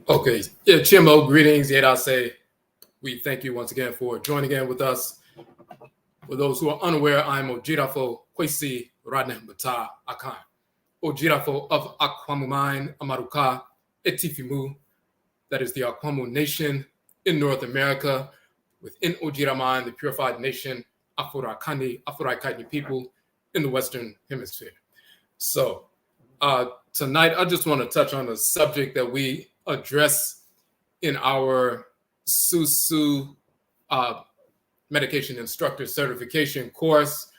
Okay, yeah, Chimo, greetings. Yet I say we thank you once again for joining in with us. For those who are unaware, I'm Odwirafo Kwesi Radnem Bata Akan. Odwirafo of Akwamumain Amaruka Etifimu, that is the Akwamu nation in North America. Within Odwiraman, the purified nation, Afurakani, Afuraitkaitnit people in the Western Hemisphere. So tonight, I just want to touch on a subject that we address in our Susuw medication instructor certification course.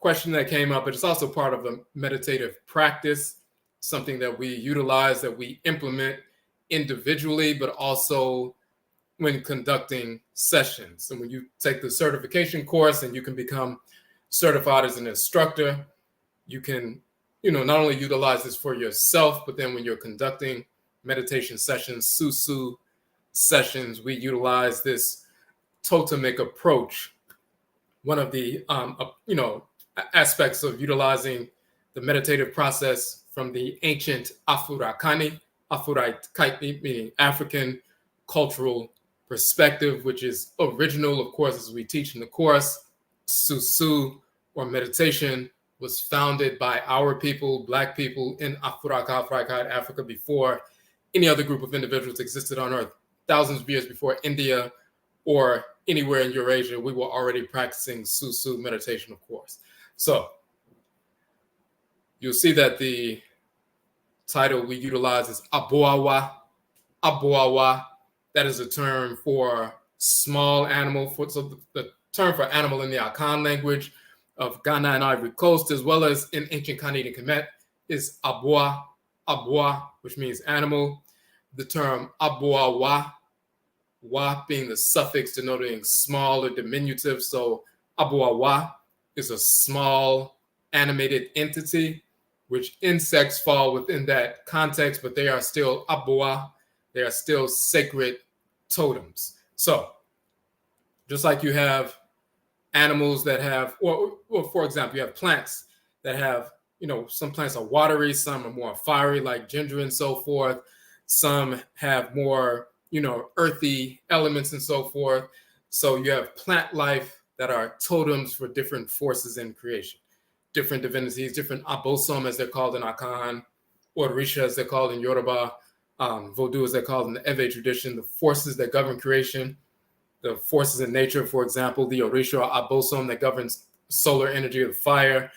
Question that came up, but it's also part of a meditative practice, something that we utilize, that we implement individually, but also when conducting sessions. And when you take the certification course and you can become certified as an instructor, you can not only utilize this for yourself, but then when you're conducting meditation sessions, Susuw sessions, we utilize this Totemic approach. One of the aspects of utilizing the meditative process from the ancient Afurakani, Afuraitkait, meaning African cultural perspective, which is original, of course, as we teach in the course. Susuw, or meditation, was founded by our people, Black people in Afuraka, Afuraitkait, Africa, before any other group of individuals existed on Earth. Thousands of years before India or anywhere in Eurasia, we were already practicing Susuw meditation, of course. So you'll see that the title we utilize is ABOAWA. ABOAWA, that is a term for small animal. So the term for animal in the Akan language of Ghana and Ivory Coast, as well as in ancient Kanit and Kemet, is ABOA, ABOA, which means animal. The term ABOAWA, wa being the suffix denoting small or diminutive. So ABOAWA is a small animated entity, which insects fall within that context, but they are still ABOA. They are still sacred totems. So just like you have animals that have, or for example, you have plants that have, some plants are watery, some are more fiery, like ginger and so forth. Some have more, earthy elements and so forth. So you have plant life that are totems for different forces in creation, different divinities, different abosom, as they're called in Akan, or Orisha, as they're called in Yoruba, Vodou, as they're called in the Ewe tradition, the forces that govern creation, the forces in nature, for example, the Orisha or abosom that governs solar energy of fire.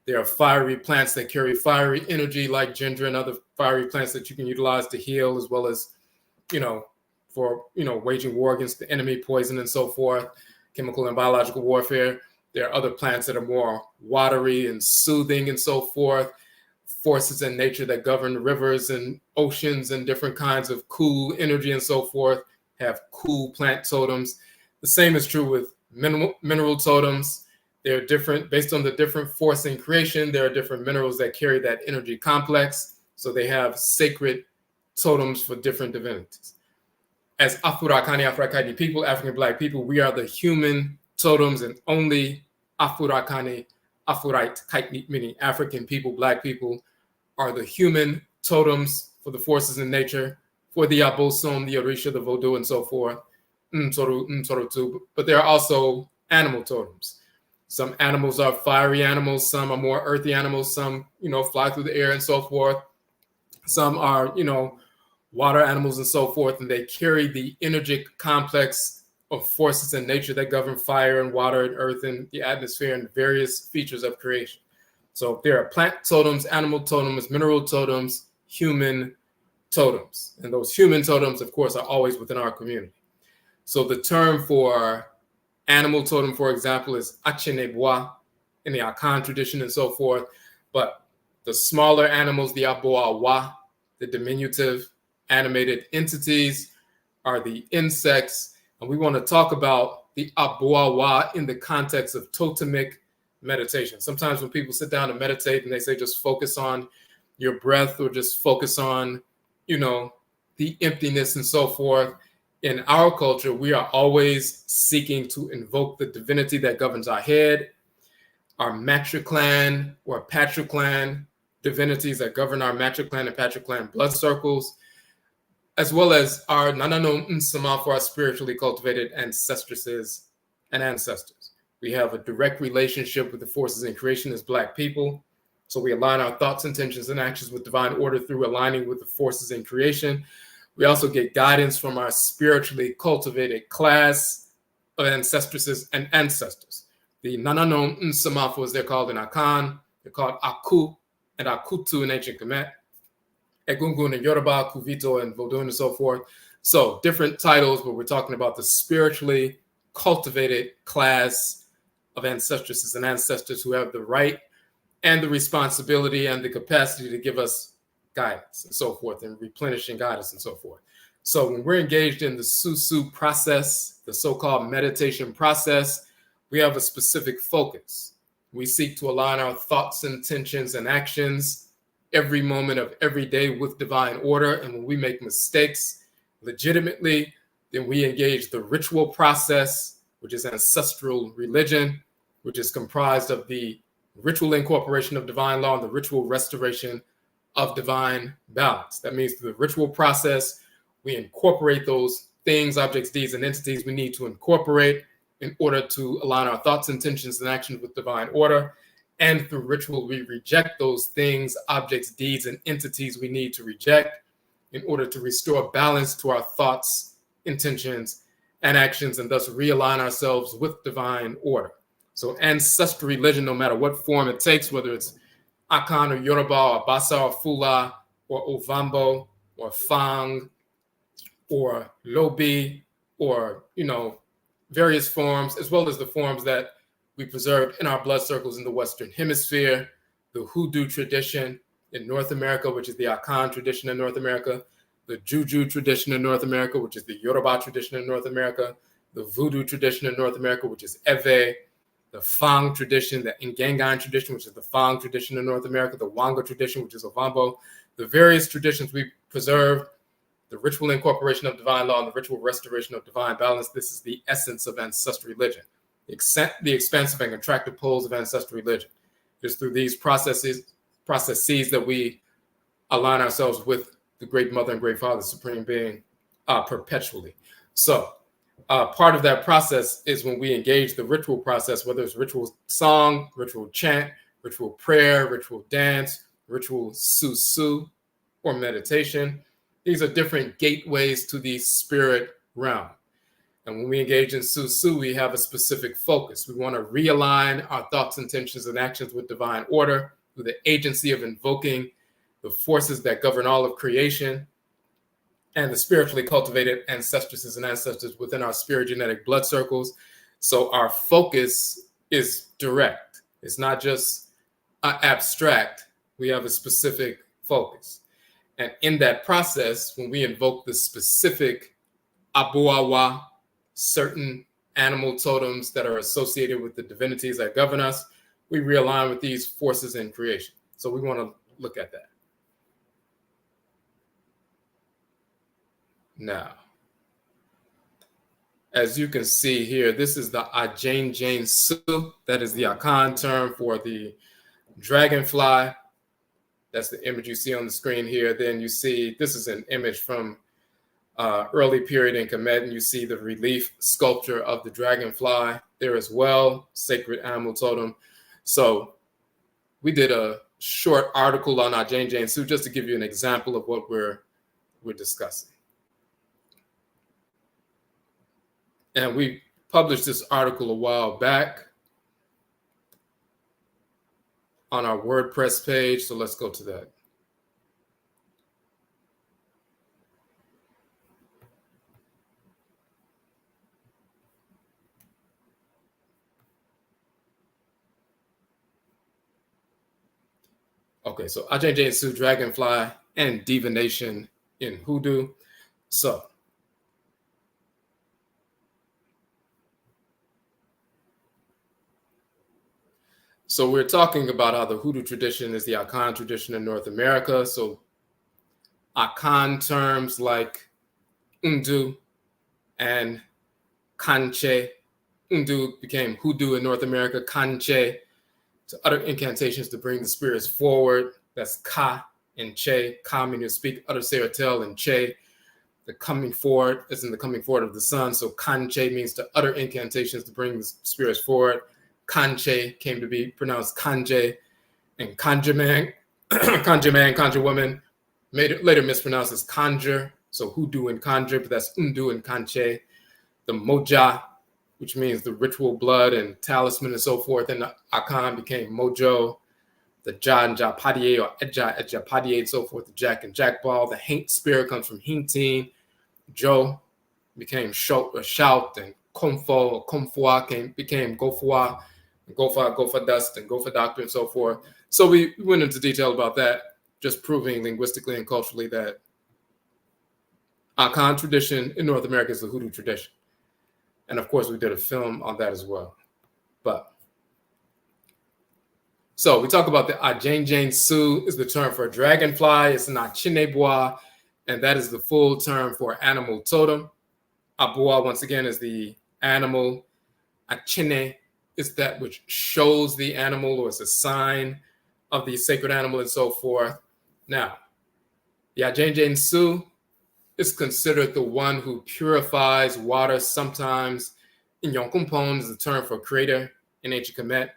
There are fiery plants that carry fiery energy, like ginger and other fiery plants that you can utilize to heal, as well as, for, waging war against the enemy, poison and so forth, chemical and biological warfare. There are other plants that are more watery and soothing and so forth. Forces in nature that govern rivers and oceans and different kinds of cool energy and so forth have cool plant totems. The same is true with mineral totems. They're different based on the different force in creation. There are different minerals that carry that energy complex. So they have sacred totems for different divinities. As Afurakani, Afuraitkaitnit people, African Black people, we are the human totems, and only Afurakani, Afuraitkait, meaning African people, Black people, are the human totems for the forces in nature, for the abosom, the Orisha, the Vodou, and so forth. But there are also animal totems. Some animals are fiery animals, some are more earthy animals, some, fly through the air and so forth. Some are, water animals and so forth, and they carry the energetic complex of forces in nature that govern fire and water and earth and the atmosphere and various features of creation. So there are plant totems, animal totems, mineral totems, human totems. And those human totems, of course, are always within our community. So the term for animal totem, for example, is akyeneboa in the Akan tradition and so forth. But the smaller animals, the ABOAWA, the diminutive animated entities, are the insects. And we want to talk about the ABOAWA in the context of totemic meditation. Sometimes when people sit down and meditate and they say just focus on your breath or just focus on, the emptiness and so forth. In our culture, we are always seeking to invoke the divinity that governs our head, our matriclan or patriclan divinities that govern our matriclan and patriclan blood circles. as well as our Nanano Nsama for our spiritually cultivated ancestresses and ancestors. We have a direct relationship with the forces in creation as Black people. So we align our thoughts, intentions, and actions with divine order through aligning with the forces in creation. We also get guidance from our spiritually cultivated class of ancestresses and ancestors. The Nanano Nsamafu, as they're called in Akan, they're called Aku and Akutu in ancient Kemet, Egungun in Yoruba, Kuvito and Vodun and so forth. So different titles, but we're talking about the spiritually cultivated class of ancestresses and ancestors who have the right and the responsibility and the capacity to give us guidance and so forth, and replenishing guidance and so forth. So when we're engaged in the Susuw process, the so-called meditation process, we have a specific focus. We seek to align our thoughts, intentions, and actions every moment of every day with divine order. And when we make mistakes legitimately, then we engage the ritual process, which is ancestral religion, which is comprised of the ritual incorporation of divine law and the ritual restoration of divine balance. That means through the ritual process, we incorporate those things, objects, deeds, and entities we need to incorporate in order to align our thoughts, intentions, and actions with divine order. And through ritual, we reject those things, objects, deeds, and entities we need to reject in order to restore balance to our thoughts, intentions, and actions, and thus realign ourselves with divine order. So ancestral religion, no matter what form it takes, whether it's Akan or Yoruba or Basa or Fula or Ovambo or Fang or Lobi or, various forms, as well as the forms that we preserved in our blood circles in the Western Hemisphere, the Hoodoo tradition in North America, which is the Akan tradition in North America, the Juju tradition in North America, which is the Yoruba tradition in North America, the Voodoo tradition in North America, which is Ewe, the Fang tradition, the Ngangan tradition, which is the Fang tradition in North America, the Wanga tradition, which is Ovambo, the various traditions we preserved, the ritual incorporation of divine law and the ritual restoration of divine balance. This is the essence of ancestral religion, the expansive and contractive poles of ancestral religion. It's through these processes that we align ourselves with the Great Mother and Great Father, Supreme Being, perpetually. So part of that process is when we engage the ritual process, whether it's ritual song, ritual chant, ritual prayer, ritual dance, ritual Susuw, or meditation. These are different gateways to the spirit realm. And when we engage in Susuw, we have a specific focus. We want to realign our thoughts, intentions, and actions with divine order through the agency of invoking the forces that govern all of creation and the spiritually cultivated ancestresses and ancestors within our spirit genetic blood circles. So our focus is direct. It's not just abstract. We have a specific focus. And in that process, when we invoke the specific ABOAWA, certain animal totems that are associated with the divinities that govern us, we realign with these forces in creation. So we want to look at that. Now, as you can see here, this is the Ajenjensu. That is the Akan term for the dragonfly. That's the image you see on the screen here. Then you see, this is an image from early period in Kemet, and you see the relief sculpture of the dragonfly there as well, sacred animal totem. So we did a short article on Ajenjensu just to give you an example of what we're discussing. And we published this article a while back on our WordPress page. So let's go to that. Okay, so Ajenjensu, dragonfly, and divination in Hoodoo. So we're talking about how the Hoodoo tradition is the Akan tradition in North America. So Akan terms like Undu and Kanche. Undu became Hoodoo in North America. Kanche to utter incantations to bring the spirits forward. That's Ka and Che. Ka meaning to speak, utter, say, or tell, and Che The coming forward is in the coming forward of the sun. So kanche means to utter incantations to bring the spirits forward. Kanche came to be pronounced kanje, and kanje man, kanje woman, later mispronounced as conjure. So hoodoo and conjure, but that's undu and kanche. The moja, which means the ritual blood and talisman and so forth, and the akan became mojo. The ja and ja padie or eja padie and so forth, the jack and jack ball. The haint spirit comes from hintin. Jo became shout, and komfo or komfua became gofua, gofa dust, and gofa doctor, and so forth. So we went into detail about that, just proving linguistically and culturally that Akan tradition in North America is the hoodoo tradition. And of course, we did a film on that as well. So we talk about the Ajenjensu is the term for a dragonfly. It's an akyeneboa, and that is the full term for animal totem. ABOAWA, once again, is the animal. Akyene is that which shows the animal or is a sign of the sacred animal and so forth. Now, the Ajenjensu is considered the one who purifies water. Sometimes in Yonkumpon is the term for creator in ancient Kemet.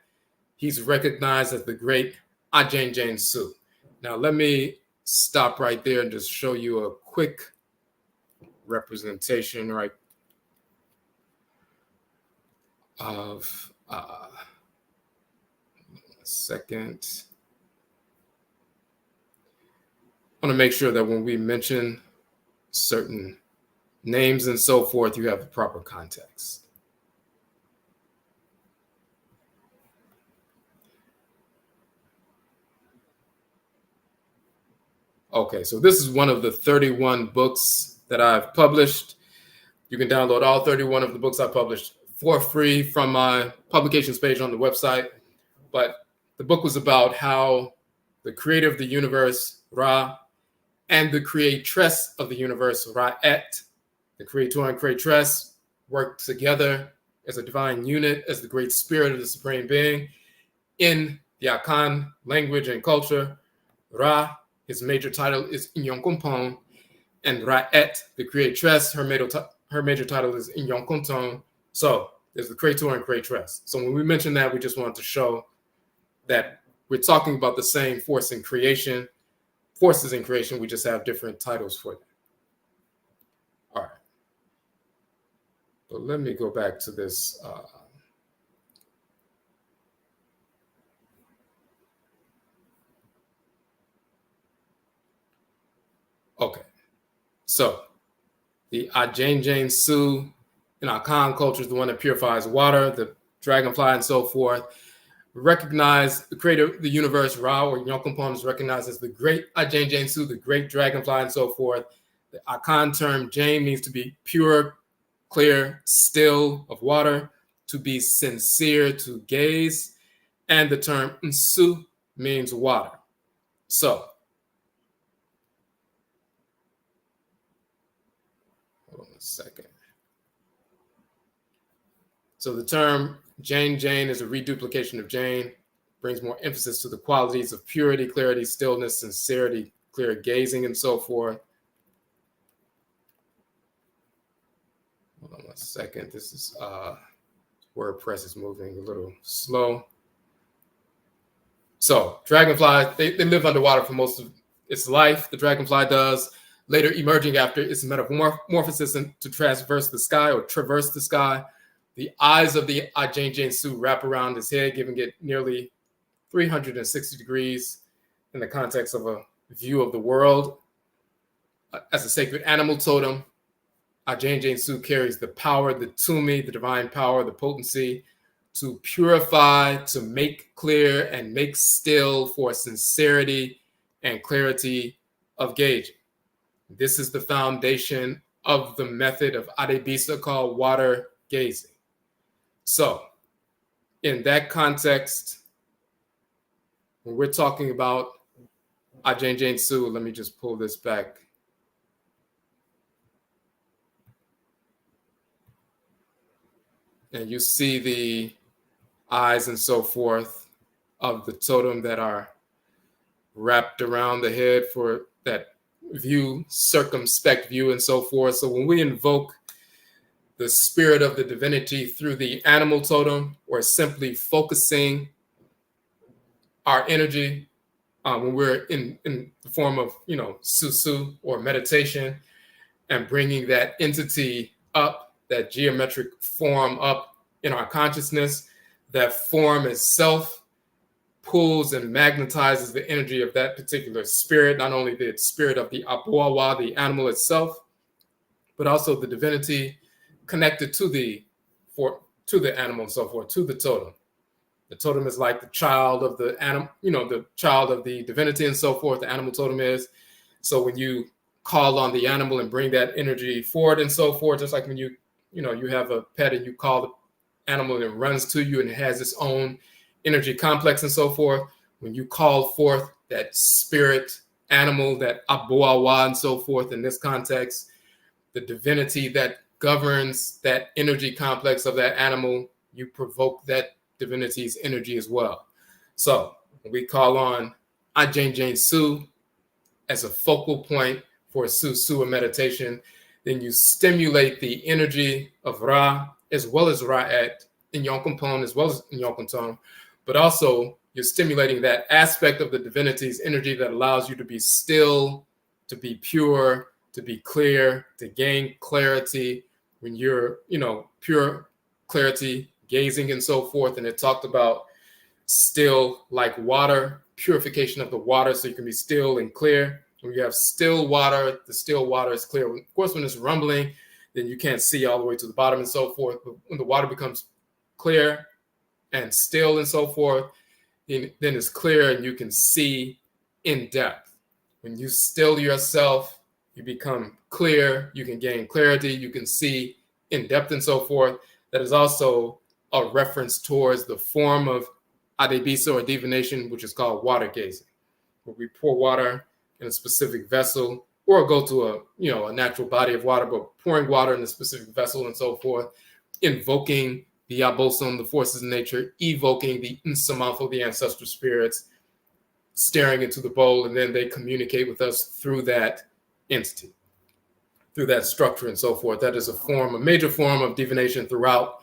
He's recognized as the great Ajenjensu. Now, let me stop right there and just show you a quick representation, right, of a second. I want to make sure that when we mention certain names and so forth, you have the proper context. Okay, so this is one of the 31 books that I've published. You can download all 31 of the books I published for free from my publications page on the website. But the book was about how the creator of the universe, Ra, and the creatress of the universe, Ra'et, the creator and creatress, work together as a divine unit, as the great spirit of the supreme being. In the Akan language and culture, Ra, his major title is Inyonkumpon, and Ra'et, the creatress, her major title is Inyonkunton. So there's the creator and creatress. So when we mention that, we just wanted to show that we're talking about the same forces in creation. We just have different titles for them. All right. But let me go back to this. Okay. So the Ajenjensu in Akan culture is the one that purifies water, the dragonfly and so forth. Recognize the creator of the universe, Ra, or Yonkumpon, is recognized as the great Ajenjensu, the great dragonfly and so forth. The Akan term Jane means to be pure, clear, still of water, to be sincere, to gaze. And the term Nsu means water. So, hold on a second. So the term Jane is a reduplication of Jane, brings more emphasis to the qualities of purity, clarity, stillness, sincerity, clear gazing, and so forth. Hold on one second. This is WordPress is moving a little slow. So dragonfly, they live underwater for most of its life. The dragonfly does, later emerging after its metamorphosis to traverse the sky. The eyes of the Ajenjensu wrap around his head, giving it nearly 360 degrees in the context of a view of the world. As a sacred animal totem, Ajenjensu carries the power, the tumi, the divine power, the potency to purify, to make clear, and make still for sincerity and clarity of gauging. This is the foundation of the method of Adebisa called water gazing. So, in that context, when we're talking about Ajenjensu, let me just pull this back. And you see the eyes and so forth of the totem that are wrapped around the head for that view, circumspect view, and so forth. So when we invoke the spirit of the divinity through the animal totem, or simply focusing our energy when we're in the form of, Susuw or meditation, and bringing that entity up, that geometric form up in our consciousness, that form itself pulls and magnetizes the energy of that particular spirit, not only the spirit of the ABOAWA, the animal itself, but also the divinity connected to the animal and so forth, to the totem. The totem is like the child of the animal, the child of the divinity and so forth. The animal totem is. So when you call on the animal and bring that energy forward and so forth, just like when you have a pet and you call the animal and it runs to you and it has its own energy complex and so forth. When you call forth that spirit animal, that ABOAWA and so forth in this context, the divinity that governs that energy complex of that animal, you provoke that divinity's energy as well. So we call on Susuw as a focal point for Susuw meditation. Then you stimulate the energy of Ra as well as Ra'at in Yonkumpon as well as in Yonkunton, but also you're stimulating that aspect of the divinity's energy that allows you to be still, to be pure, to be clear, to gain clarity when you're, pure clarity, gazing and so forth. And it talked about still like water, purification of the water so you can be still and clear. When you have still water, the still water is clear. Of course, when it's rumbling, then you can't see all the way to the bottom and so forth. But when the water becomes clear and still and so forth, then it's clear and you can see in depth. When you still yourself, you become clear, you can gain clarity, you can see in depth and so forth. That is also a reference towards the form of adebisa or divination, which is called water gazing, where we pour water in a specific vessel or go to a natural body of water, but pouring water in a specific vessel and so forth, invoking the Abosom, the forces of nature, evoking the Nsamanfo, the ancestral spirits, staring into the bowl, and then they communicate with us through that entity, through that structure and so forth. That is a major form of divination throughout,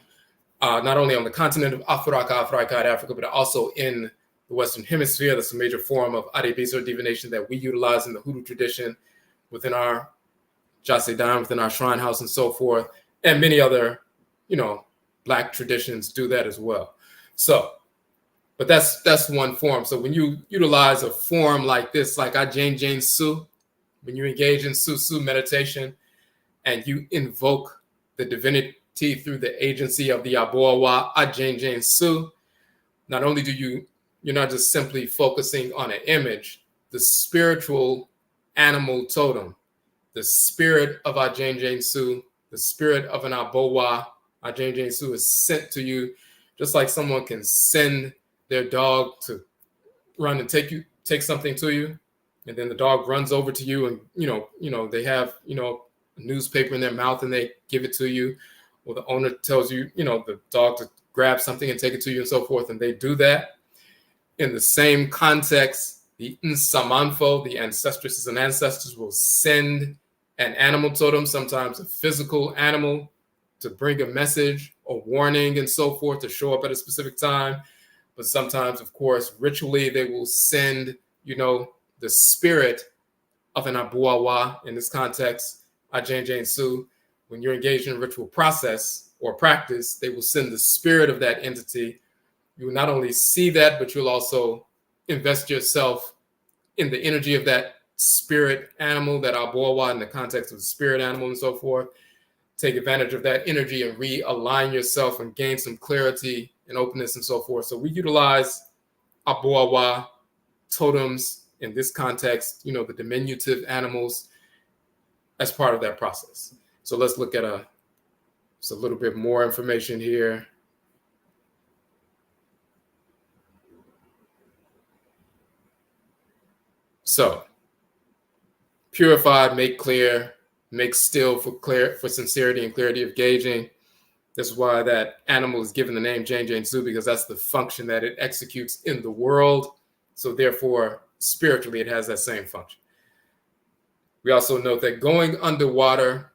not only on the continent of Afuraka, Afuraitkait, Africa, but also in the Western Hemisphere. That's a major form of adebisa or divination that we utilize in the Hoodoo tradition within our Jasedan, within our shrine house and so forth. And many other, Black traditions do that as well. So, but that's one form. So when you utilize a form like this, like Susuw, when you engage in Susuw meditation and you invoke the divinity through the agency of the ABOAWA, Susuw, not only you're not just simply focusing on an image, the spiritual animal totem, the spirit of Susuw, the spirit of an ABOAWA, Susuw is sent to you, just like someone can send their dog to run and take something to you, and then the dog runs over to you, and they have a newspaper in their mouth and they give it to you, or the owner tells you the dog to grab something and take it to you and so forth, and they do that. In the same context, the Nsamanfo, the ancestresses and ancestors, will send an animal totem, sometimes a physical animal, to bring a message, a warning and so forth, to show up at a specific time. But sometimes, of course, ritually, they will send, the spirit of an ABOAWA, in this context, Susuw. When you're engaged in a ritual process or practice, they will send the spirit of that entity. You will not only see that, but you'll also invest yourself in the energy of that spirit animal, that ABOAWA, in the context of the spirit animal and so forth. Take advantage of that energy and realign yourself and gain some clarity and openness and so forth. So we utilize ABOAWA totems in this context, the diminutive animals, as part of that process. So let's look at a little bit more information here. So, purified, make clear, make still for sincerity and clarity of gauging. This is why that animal is given the name Susuw, because that's the function that it executes in the world. So therefore, spiritually, it has that same function. We also note that going underwater,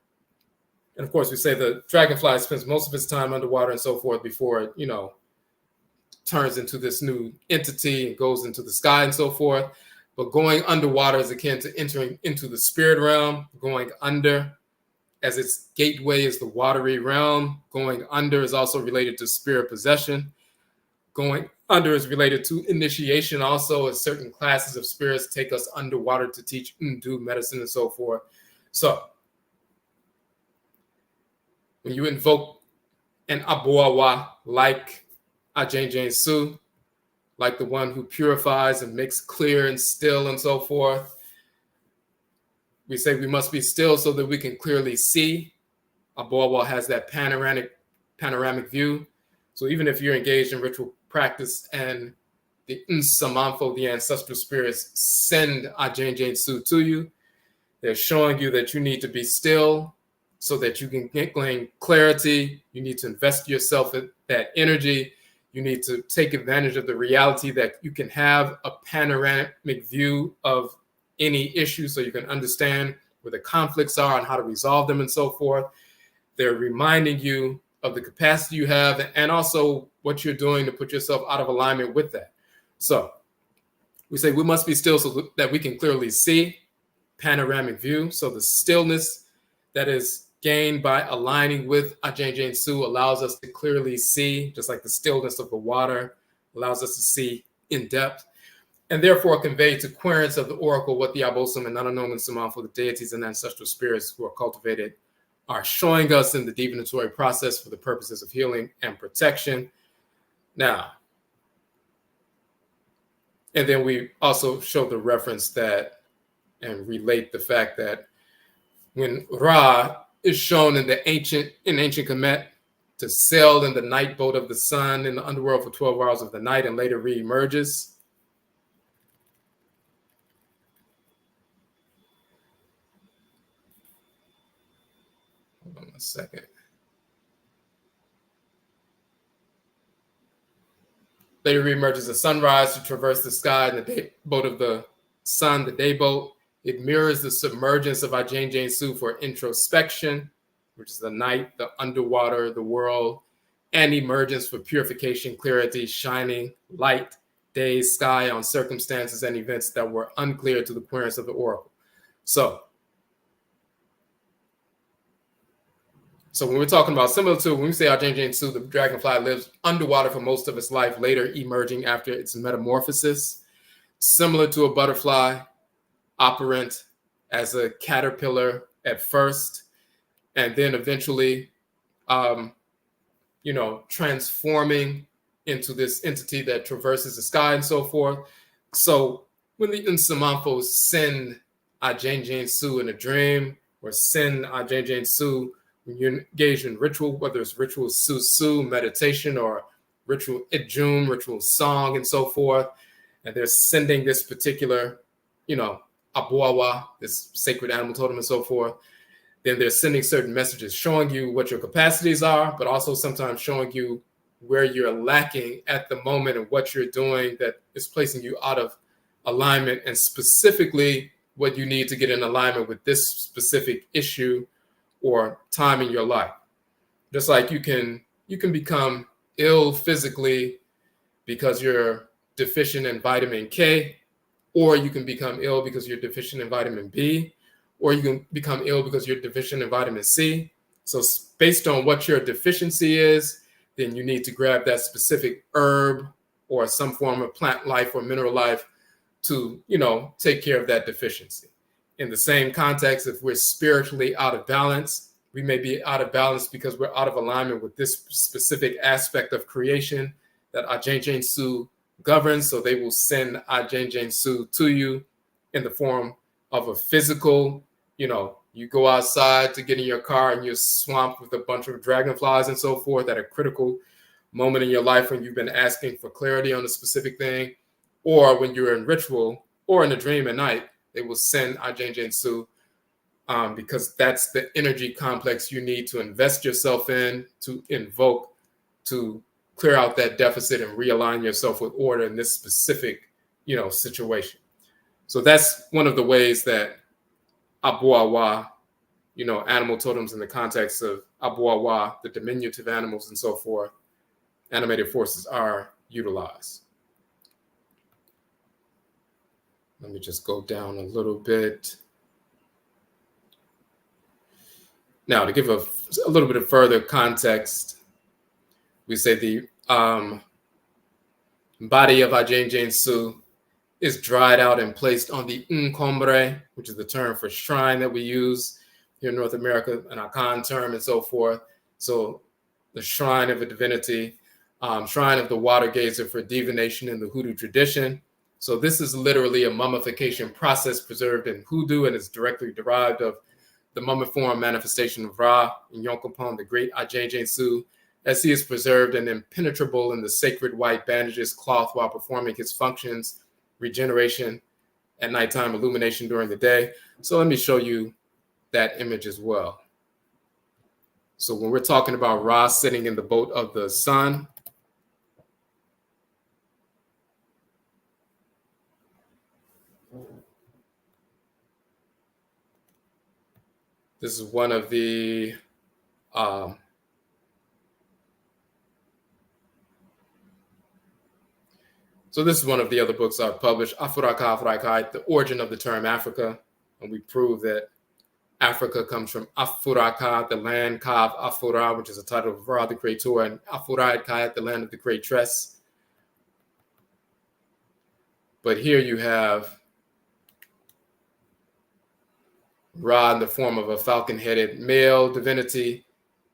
and of course we say the dragonfly spends most of its time underwater and so forth before it, turns into this new entity and goes into the sky and so forth. But going underwater is akin to entering into the spirit realm. Going under, as its gateway, is the watery realm. Going under is also related to spirit possession. Going under is related to initiation also, as certain classes of spirits take us underwater to teach Ndu medicine and so forth. So when you invoke an ABOAWA like Akan, like the one who purifies and makes clear and still and so forth, we say we must be still so that we can clearly see. ABOAWA has that panoramic view. So even if you're engaged in ritual practice and the Nsamanfo, the ancestral spirits, send Akan to you, they're showing you that you need to be still so that you can gain clarity. You need to invest yourself in that energy. You need to take advantage of the reality that you can have a panoramic view of any issue so you can understand where the conflicts are and how to resolve them and so forth. They're reminding you of the capacity you have and also what you're doing to put yourself out of alignment with that. So we say we must be still so that we can clearly see, panoramic view. So the stillness that is gained by aligning with Akan allows us to clearly see, just like the stillness of the water allows us to see in depth, and therefore convey to querents of the oracle what the Abosom and Nananom and Saman for the deities and ancestral spirits who are cultivated are showing us in the divinatory process for the purposes of healing and protection. Now, and then we also show the reference that and relate the fact that when Ra is shown in ancient Kemet to sail in the night boat of the sun in the underworld for 12 hours of the night and later re-emerges. Hold on a second. Later re-emerges at sunrise to traverse the sky in the boat of the sun, the day boat. It mirrors the submergence of Akan for introspection, which is the night, the underwater, the world, and emergence for purification, clarity, shining light, day, sky on circumstances and events that were unclear to the querents of the oracle. So when we're talking about similar to when we say Akan, the dragonfly lives underwater for most of its life, later emerging after its metamorphosis, similar to a butterfly, operant as a caterpillar at first, and then eventually, transforming into this entity that traverses the sky and so forth. So when the Nsamanfo send Akan in a dream or send Akan when you're engaged in ritual, whether it's ritual Susuw, meditation, or ritual Ijum, ritual song and so forth, and they're sending this particular, ABOAWA, this sacred animal totem and so forth, then they're sending certain messages showing you what your capacities are, but also sometimes showing you where you're lacking at the moment and what you're doing that is placing you out of alignment, and specifically what you need to get in alignment with this specific issue or time in your life. Just like you can become ill physically because you're deficient in vitamin K, or you can become ill because you're deficient in vitamin B, or you can become ill because you're deficient in vitamin C. So based on what your deficiency is, then you need to grab that specific herb or some form of plant life or mineral life to, take care of that deficiency. In the same context, if we're spiritually out of balance, we may be out of balance because we're out of alignment with this specific aspect of creation that Akan governs. So they will send Akan to you in the form of a physical, you go outside to get in your car and you're swamped with a bunch of dragonflies and so forth at a critical moment in your life when you've been asking for clarity on a specific thing, or when you're in ritual or in a dream at night, they will send Akan because that's the energy complex you need to invest yourself in, to invoke, to clear out that deficit and realign yourself with order in this specific, situation. So that's one of the ways that ABOAWA, animal totems in the context of ABOAWA, the diminutive animals and so forth, animated forces are utilized. Let me just go down a little bit. Now, to give a little bit of further context, we say the body of Susuw is dried out and placed on the Nkombre, which is the term for shrine that we use here in North America, an Akan term and so forth. So the shrine of a divinity, shrine of the water gazer for divination in the Hoodoo tradition. So this is literally a mummification process preserved in Hoodoo, and is directly derived of the mummiform manifestation of Ra in Yonkopon, the great Susuw, as he is preserved and impenetrable in the sacred white bandages cloth while performing his functions, regeneration at nighttime, illumination during the day. So let me show you that image as well. So when we're talking about Ra sitting in the boat of the sun, this is one of the so this is one of the other books I've published, Afuraka, Afuraitkait, the origin of the term Africa. And we prove that Africa comes from Afuraka, the land, Kav Afura, which is a title of Ra the Creator, and Afuraitkait, the land of the Creatress. But here you have Ra in the form of a falcon-headed male divinity,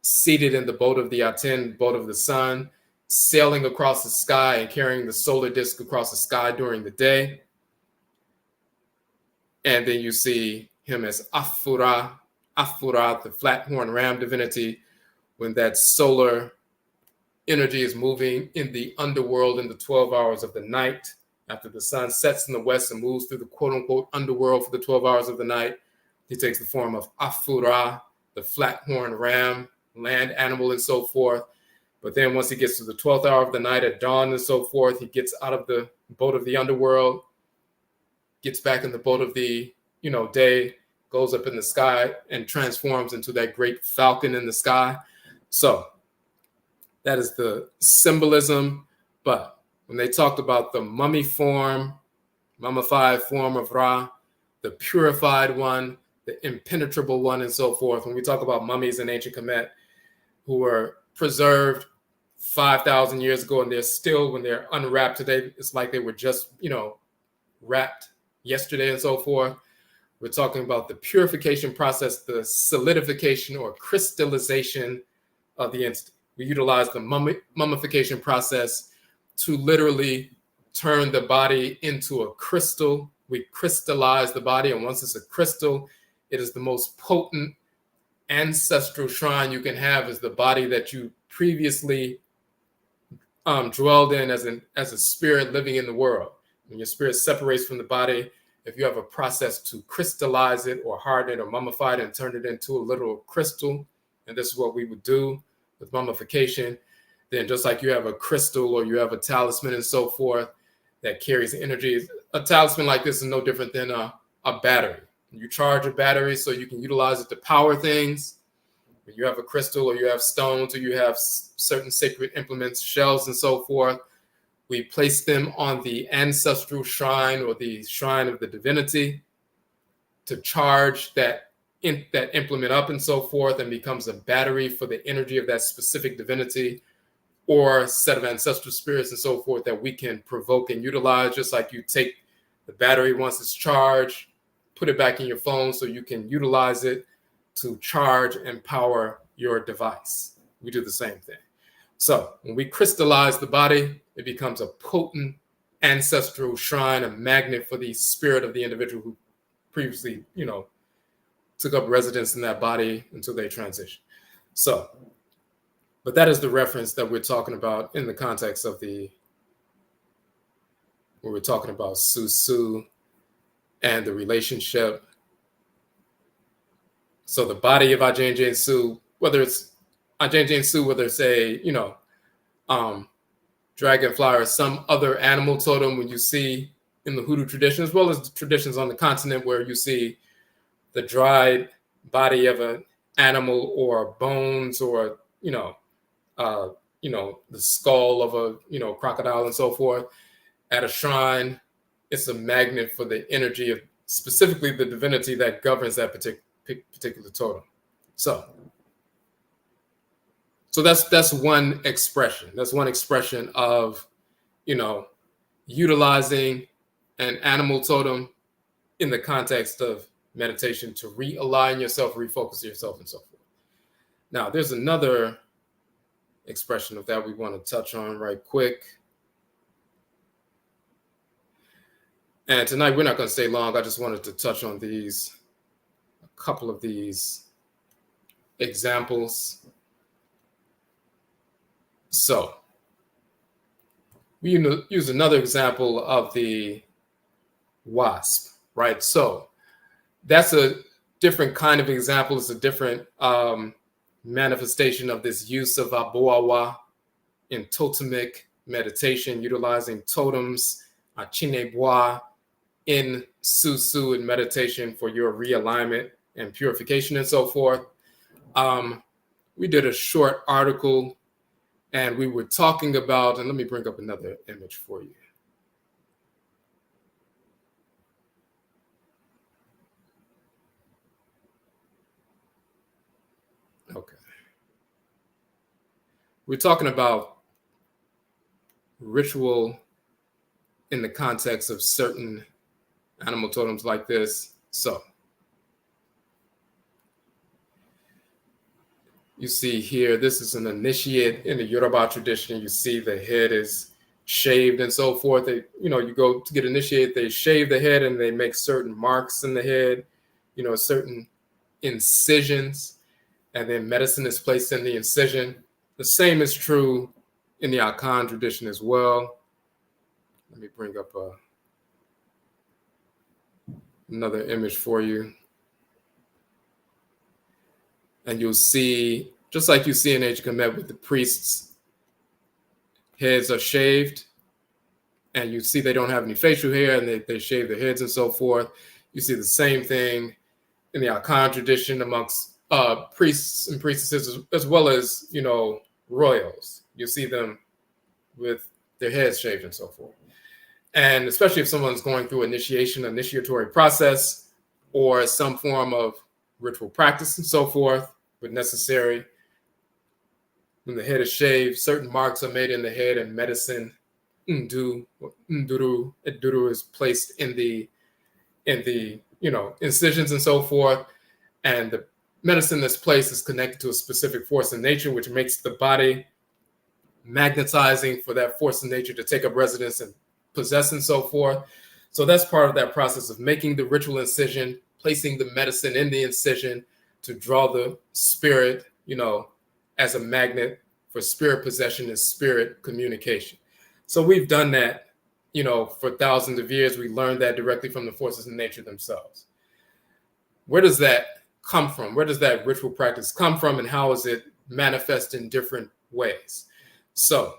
seated in the boat of the Aten, boat of the sun, sailing across the sky and carrying the solar disk across the sky during the day. And then you see him as Afura, the flat-horn ram divinity, when that solar energy is moving in the underworld in the 12 hours of the night, after the sun sets in the west and moves through the quote-unquote underworld for the 12 hours of the night. He takes the form of Afura, the flat-horn ram, land animal, and so forth. But then once he gets to the 12th hour of the night at dawn and so forth, he gets out of the boat of the underworld, gets back in the boat of the day, goes up in the sky and transforms into that great falcon in the sky. So that is the symbolism. But when they talked about the mummified form of Ra, the purified one, the impenetrable one, and so forth, when we talk about mummies in ancient Kemet who were preserved 5,000 years ago, and they're still, when they're unwrapped today, it's like they were just, wrapped yesterday and so forth. We're talking about the purification process, the solidification or crystallization of the entity. We utilize the mummification process to literally turn the body into a crystal. We crystallize the body, and once it's a crystal, it is the most potent ancestral shrine you can have, is the body that you previously dwelled in as a spirit living in the world. When your spirit separates from the body, if you have a process to crystallize it or harden it or mummify it and turn it into a literal crystal, and this is what we would do with mummification, then just like you have a crystal or you have a talisman and so forth that carries energy, a talisman like this is no different than a battery. You charge a battery so you can utilize it to power things. When you have a crystal or you have stones or you have certain sacred implements, shells and so forth, we place them on the ancestral shrine or the shrine of the divinity to charge that implement up and so forth, and becomes a battery for the energy of that specific divinity or set of ancestral spirits and so forth that we can provoke and utilize, just like you take the battery once it's charged, put it back in your phone so you can utilize it to charge and power your device. We do the same thing. So when we crystallize the body, it becomes a potent ancestral shrine, a magnet for the spirit of the individual who previously, took up residence in that body until they transition. So, but that is the reference that we're talking about in the context of where we're talking about Susuw and the relationship. So the body of Susuw, whether it's Susuw, whether it's a, dragonfly or some other animal totem, when you see in the Hoodoo tradition, as well as the traditions on the continent where you see the dried body of an animal or bones or, the skull of a, crocodile and so forth at a shrine. It's a magnet for the energy of specifically the divinity that governs that particular totem. So that's one expression. That's one expression of, utilizing an animal totem in the context of meditation to realign yourself, refocus yourself, and so forth. Now, there's another expression of that we want to touch on right quick. And tonight we're not going to stay long. I just wanted to touch on a couple of these examples. So we use another example of the wasp, right? So that's a different kind of example. It's a different manifestation of this use of ABOAWA in totemic meditation, utilizing totems, akyeneboa, in Susuw in meditation for your realignment and purification and so forth. We did a short article and we were talking about, and let me bring up another image for you. Okay. We're talking about ritual in the context of certain animal totems like this. So you see here, this is an initiate in the Yoruba tradition. You see the head is shaved and so forth. They, you go to get initiated, they shave the head and they make certain marks in the head, certain incisions, and then medicine is placed in the incision. The same is true in the Akan tradition as well. Let me bring up another image for you. And you'll see, just like you see in Ancient Kemet with the priests, heads are shaved, and you see they don't have any facial hair, and they shave their heads and so forth. You see the same thing in the Akan tradition amongst priests and priestesses, as well as, royals. You see them with their heads shaved and so forth. And especially if someone's going through initiatory process, or some form of ritual practice and so forth, but necessary. When the head is shaved, certain marks are made in the head, and medicine, nduru is placed in the incisions and so forth. And the medicine that's placed is connected to a specific force in nature, which makes the body magnetizing for that force in nature to take up residence and possess and so forth. So that's part of that process of making the ritual incision, placing the medicine in the incision to draw the spirit, as a magnet for spirit possession and spirit communication. So we've done that, for thousands of years. We learned that directly from the forces in nature themselves. Where does that come from? Where does that ritual practice come from, and how is it manifest in different ways? So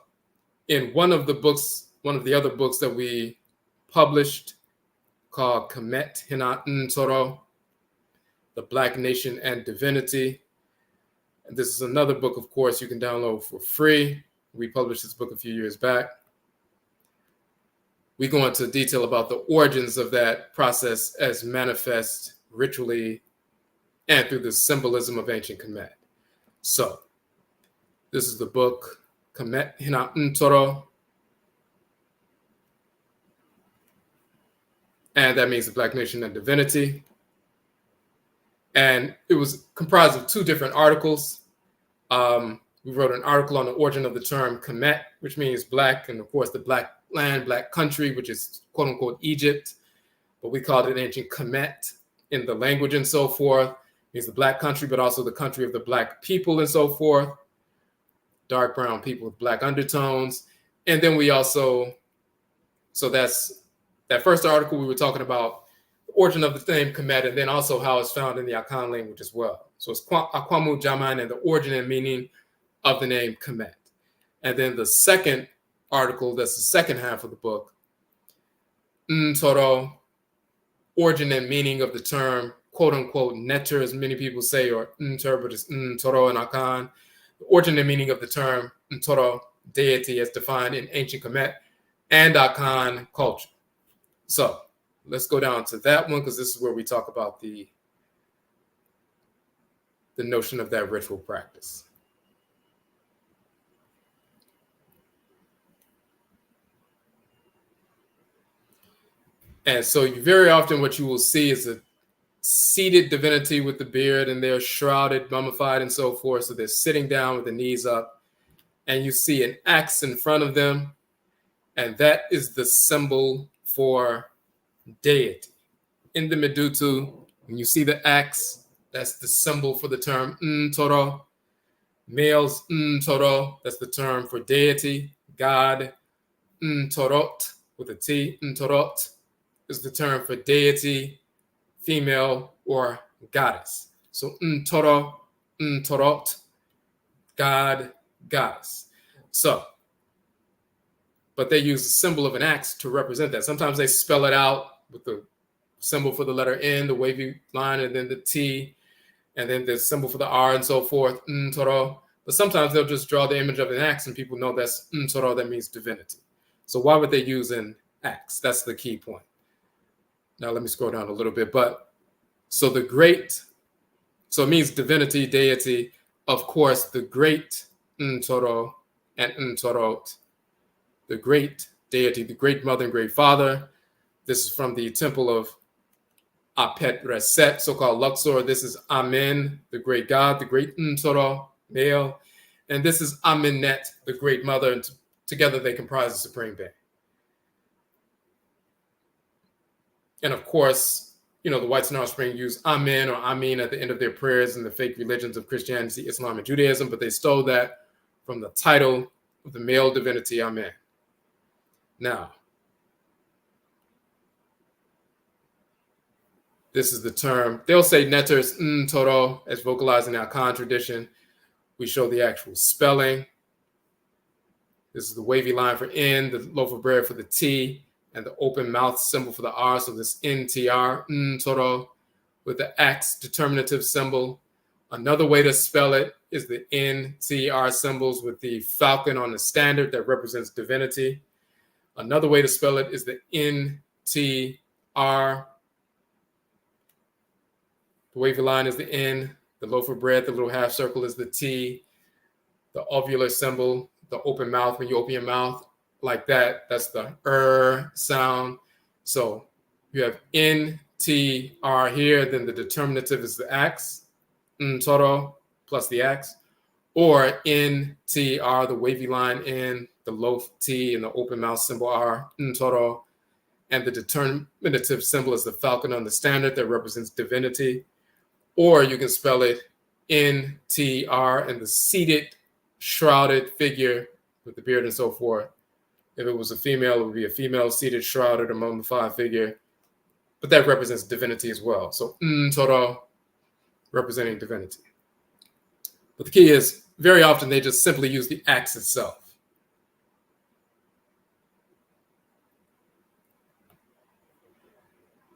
in one of the other books that we published called Kemet Hina Ntoro, The Black Nation and Divinity. And this is another book, of course, you can download for free. We published this book a few years back. We go into detail about the origins of that process as manifest ritually and through the symbolism of ancient Kemet. So this is the book, Kemet Hina Ntoro. And that means the Black Nation and Divinity. And it was comprised of two different articles. We wrote an article on the origin of the term Kemet, which means black, and of course the black land, black country, which is quote unquote Egypt, but we called it ancient Kemet in the language and so forth. It means the black country, but also the country of the black people and so forth. Dark brown people with black undertones. And then we also, so that's that first article, we were talking about the origin of the name Kemet, and then also how it's found in the Akan language as well. So it's Akwamu Jaman and the origin and meaning of the name Kemet. And then the second article, that's the second half of the book, Ntoro, origin and meaning of the term quote-unquote netter, as many people say, or nter, but it's ntoro and Akan. The origin and meaning of the term ntoro, deity, as defined in ancient Kemet and Akan culture. So let's go down to that one, because this is where we talk about the notion of that ritual practice. And so very often what you will see is a seated divinity with the beard, and they're shrouded, mummified, and so forth. So they're sitting down with the knees up, and you see an axe in front of them, and that is the symbol for deity. In the Medutu, when you see the axe, that's the symbol for the term Ntoro. Males, Ntoro, that's the term for deity. God, Ntorot, with a T, Ntorot, is the term for deity, female, or goddess. So Ntoro, Ntorot, God, goddess. So, but they use the symbol of an axe to represent that. Sometimes they spell it out with the symbol for the letter N, the wavy line, and then the T, and then the symbol for the R, and so forth, Ntoro. But sometimes they'll just draw the image of an axe, and people know that's Ntoro, that means divinity. So why would they use an axe? That's the key point. Now let me scroll down a little bit. But so the great, so it means divinity, deity. Of course, the great Ntoro and Ntorot, the great deity, the great mother and great father. This is from the temple of Apet Reset, so-called Luxor. This is Amen, the great god, the great Ntoro, male. And this is Amenet, the great mother. And together they comprise the supreme being. And of course, you know, the whites and offspring use Amen or Amin at the end of their prayers in the fake religions of Christianity, Islam, and Judaism, but they stole that from the title of the male divinity, Amen. Now, this is the term. They'll say netters Ntoro as vocalized in our Akan tradition. We show the actual spelling. This is the wavy line for N, the loaf of bread for the T, and the open mouth symbol for the R. So this NTR, Ntoro, with the X determinative symbol. Another way to spell it is the NTR symbols with the falcon on the standard that represents divinity. Another way to spell it is the NTR. The wavy line is the N, the loaf of bread, the little half circle is the T, the ovular symbol, the open mouth, when you open your mouth like that, that's the sound. So you have NTR here, then the determinative is the X, Ntoro plus the X, or NTR, the wavy line N, the loaf T, and the open mouth symbol R, Ntoro, and the determinative symbol is the falcon on the standard that represents divinity. Or you can spell it NTR and the seated, shrouded figure with the beard and so forth. If it was a female, it would be a female seated, shrouded, or mummified figure. But that represents divinity as well. So Ntoro representing divinity. But the key is, very often they just simply use the axe itself.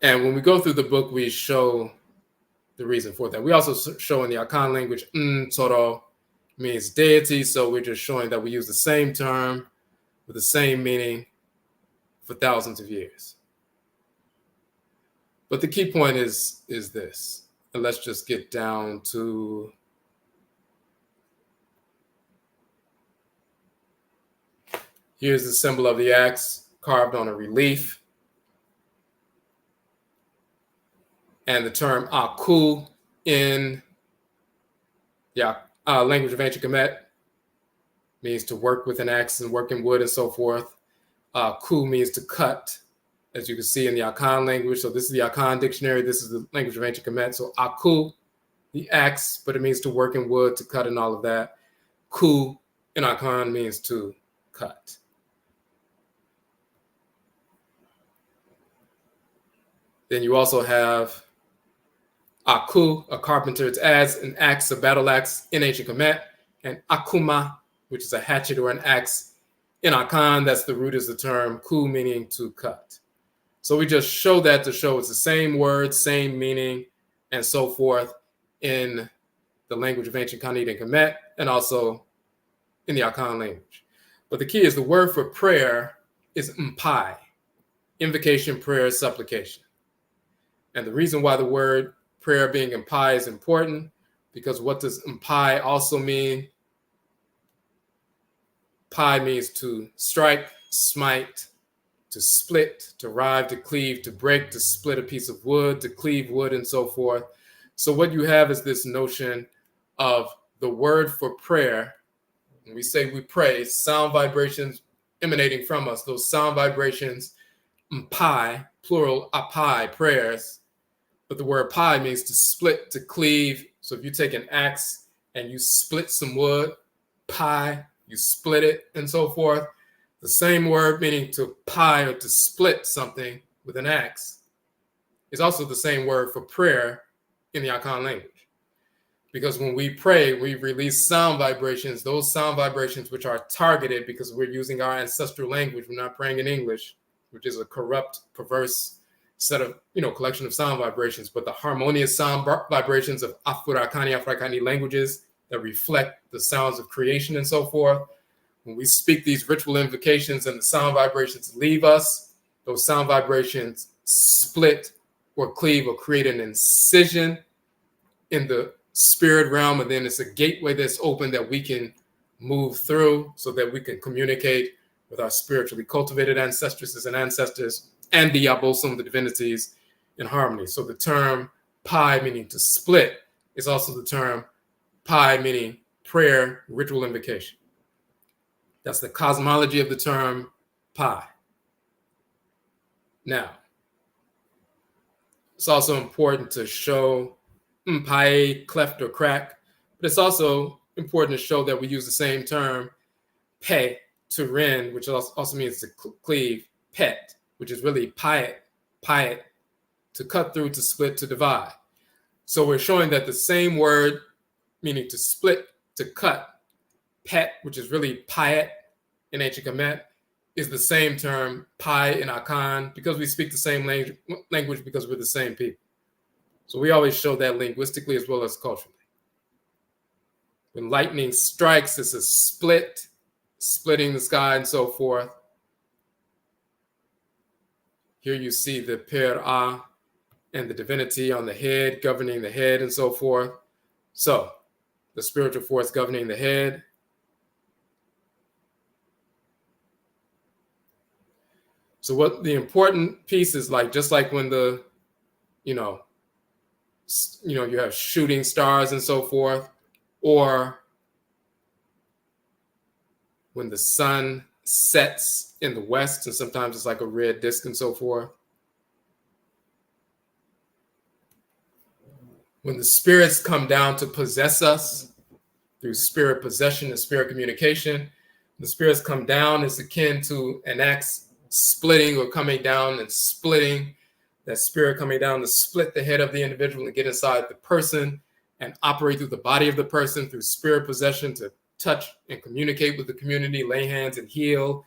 And when we go through the book, we show the reason for that. We also show in the Akan language, Ntoro means deity. So we're just showing that we use the same term with the same meaning for thousands of years. But the key point is this. And let's just get down to here's the symbol of the axe carved on a relief. And the term Aku in language of ancient Kemet means to work with an axe and work in wood and so forth. Ku means to cut, as you can see in the Akan language. So this is the Akan dictionary. This is the language of ancient Kemet. So Aku, the axe, but it means to work in wood, to cut and all of that. Ku in Akan means to cut. Then you also have Aku, a carpenter. It's as an axe, a battle axe in ancient Kemet, and Akuma, which is a hatchet or an axe in Akan. That's the root is the term ku, meaning to cut. So we just show that to show it's the same word, same meaning, and so forth in the language of ancient Khanid and Kemet, and also in the Akan language. But the key is the word for prayer is mpai, invocation, prayer, supplication. And the reason why the word prayer being mpai is important, because what does mpai also mean? Pi means to strike, smite, to split, to rive, to cleave, to break, to split a piece of wood, to cleave wood, and so forth. So what you have is this notion of the word for prayer. When we say we pray, sound vibrations emanating from us, those sound vibrations, mpai, plural apai, prayers. But the word pi means to split, to cleave. So if you take an axe and you split some wood, pi, you split it, and so forth. The same word meaning to pi or to split something with an axe is also the same word for prayer in the Akan language. Because when we pray, we release sound vibrations, those sound vibrations which are targeted because we're using our ancestral language. We're not praying in English, which is a corrupt, perverse set of, collection of sound vibrations, but the harmonious sound vibrations of Afurakani, Afuraitkaitnit languages that reflect the sounds of creation and so forth. When we speak these ritual invocations and the sound vibrations leave us, those sound vibrations split or cleave or create an incision in the spirit realm, and then it's a gateway that's open that we can move through so that we can communicate with our spiritually cultivated ancestresses and ancestors and the Yabosum, the divinities, in harmony. So the term pi, meaning to split, is also the term pi, meaning prayer, ritual invocation. That's the cosmology of the term pi. Now, it's also important to show pai, cleft or crack, but it's also important to show that we use the same term pe to rend, which also means to cleave, pet, which is really piet, to cut through, to split, to divide. So we're showing that the same word, meaning to split, to cut, pet, which is really piet in ancient Kemet, is the same term pi in Akan, because we speak the same language, because we're the same people. So we always show that linguistically as well as culturally. When lightning strikes, it's a split, splitting the sky and so forth. Here you see the Per'a and the divinity on the head, governing the head and so forth. So the spiritual force governing the head. So what the important piece is, like, just like when the, you have shooting stars and so forth, or when the sun sets in the west, and sometimes it's like a red disk and so forth. When the spirits come down to possess us through spirit possession and spirit communication, the spirits come down is akin to an axe splitting or coming down and splitting, that spirit coming down to split the head of the individual and get inside the person and operate through the body of the person through spirit possession to touch and communicate with the community, lay hands and heal,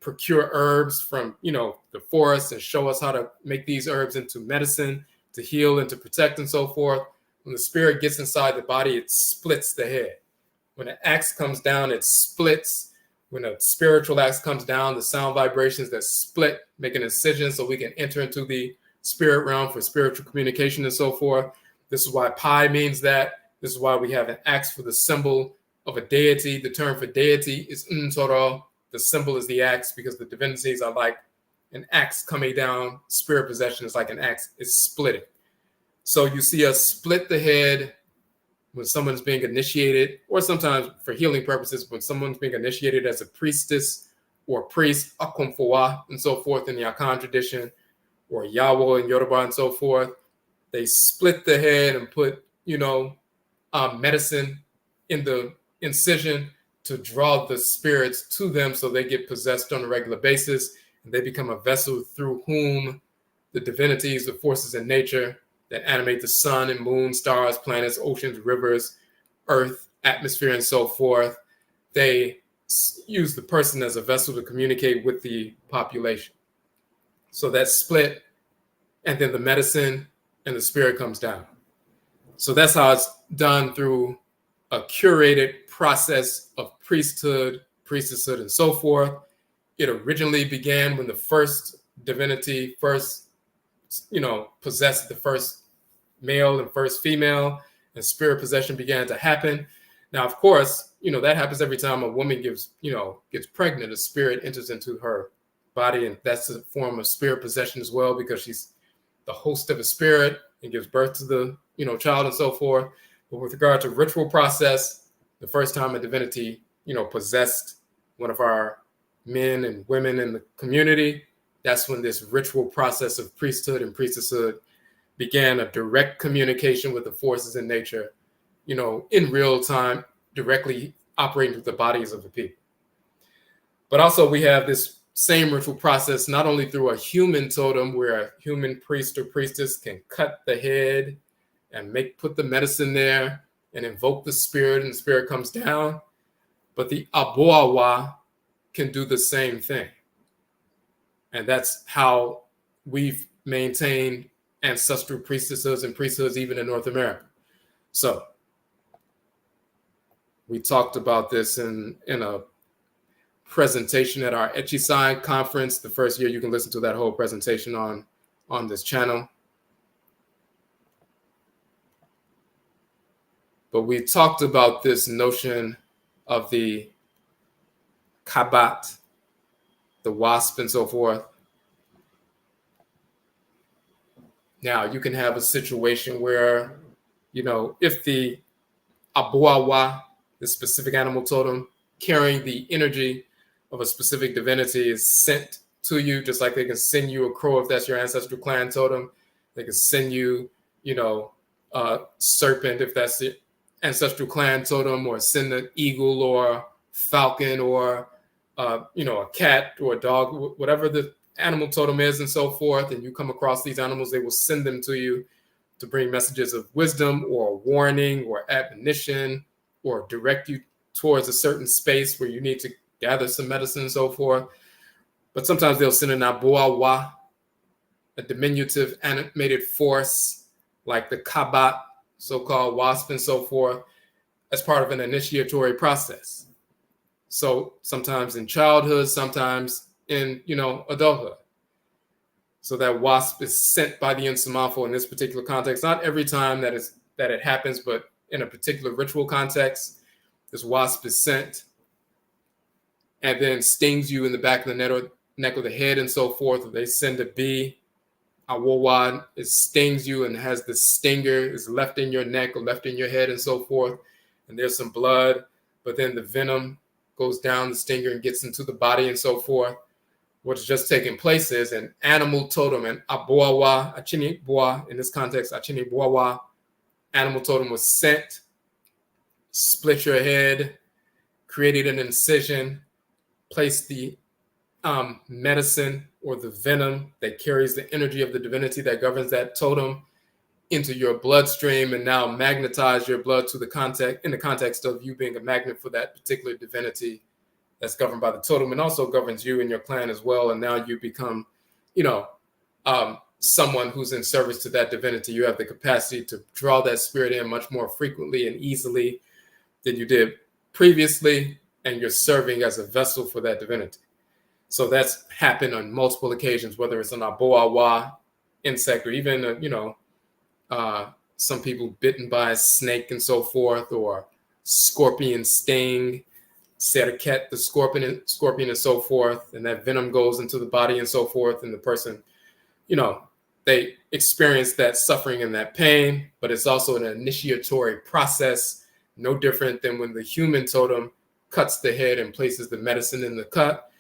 procure herbs from, the forest and show us how to make these herbs into medicine to heal and to protect and so forth. When the spirit gets inside the body, it splits the head. When an axe comes down, it splits. When a spiritual axe comes down, the sound vibrations that split make an incision so we can enter into the spirit realm for spiritual communication and so forth. This is why pi means that. This is why we have an axe for the symbol of a deity. The term for deity is Nsoro. The symbol is the axe, because the divinities are like an axe coming down. Spirit possession is like an axe. It's splitting. So you see us split the head when someone's being initiated, or sometimes for healing purposes, when someone's being initiated as a priestess or priest, akomfoa, and so forth in the Akan tradition, or Yawo in Yoruba and so forth. They split the head and put, medicine in the incision to draw the spirits to them so they get possessed on a regular basis, and they become a vessel through whom the divinities, the forces in nature that animate the sun and moon, stars, planets, oceans, rivers, earth, atmosphere, and so forth, they use the person as a vessel to communicate with the population. So that split, and then the medicine and the spirit comes down. So that's how it's done, through a curated process of priesthood, priestesshood, and so forth. It originally began when the first divinity first, possessed the first male and first female, and spirit possession began to happen. Now, of course, that happens every time a woman gets pregnant. A spirit enters into her body, and that's a form of spirit possession as well, because she's the host of a spirit and gives birth to the child and so forth. But with regard to ritual process, the first time a divinity possessed one of our men and women in the community, that's when this ritual process of priesthood and priestesshood began, a direct communication with the forces in nature, in real time, directly operating through the bodies of the people. But also we have this same ritual process, not only through a human totem where a human priest or priestess can cut the head and put the medicine there and invoke the spirit, and the spirit comes down, but the ABOAWA can do the same thing. And that's how we've maintained ancestral priestesses and priesthoods even in North America. So we talked about this in a presentation at our Echisai conference the first year. You can listen to that whole presentation on this channel. But we talked about this notion of the kabat, the wasp, and so forth. Now, you can have a situation where, if the ABOAWA, the specific animal totem carrying the energy of a specific divinity, is sent to you, just like they can send you a crow if that's your ancestral clan totem. They can send you, a serpent if that's the ancestral clan totem, or send an eagle or falcon, or a cat or a dog, whatever the animal totem is and so forth. And you come across these animals, they will send them to you to bring messages of wisdom or warning or admonition, or direct you towards a certain space where you need to gather some medicine and so forth. But sometimes they'll send an ABOAWA, a diminutive animated force like the kabat, so-called wasp, and so forth, as part of an initiatory process. So sometimes in childhood, sometimes in adulthood. So that wasp is sent by the Insamafo in this particular context. Not every time that it happens, but in a particular ritual context, this wasp is sent and then stings you in the back of the neck or the head and so forth. Or they send a bee, ABOAWA, it stings you and has the stinger is left in your neck or left in your head and so forth. And there's some blood, but then the venom goes down the stinger and gets into the body and so forth. What's just taking place is an animal totem, an ABOAWA, akyeneboa, in this context, akyeneboa, animal totem was sent, split your head, created an incision, placed the medicine or the venom that carries the energy of the divinity that governs that totem into your bloodstream, and now magnetize your blood to in the context of you being a magnet for that particular divinity that's governed by the totem, and also governs you and your clan as well. And now you become, someone who's in service to that divinity. You have the capacity to draw that spirit in much more frequently and easily than you did previously, and you're serving as a vessel for that divinity. So that's happened on multiple occasions, whether it's an ABOAWA insect, or even, some people bitten by a snake and so forth, or scorpion sting, Serket, the scorpion and so forth, and that venom goes into the body and so forth, and the person, they experience that suffering and that pain, but it's also an initiatory process, no different than when the human totem cuts the head and places the medicine in the cut.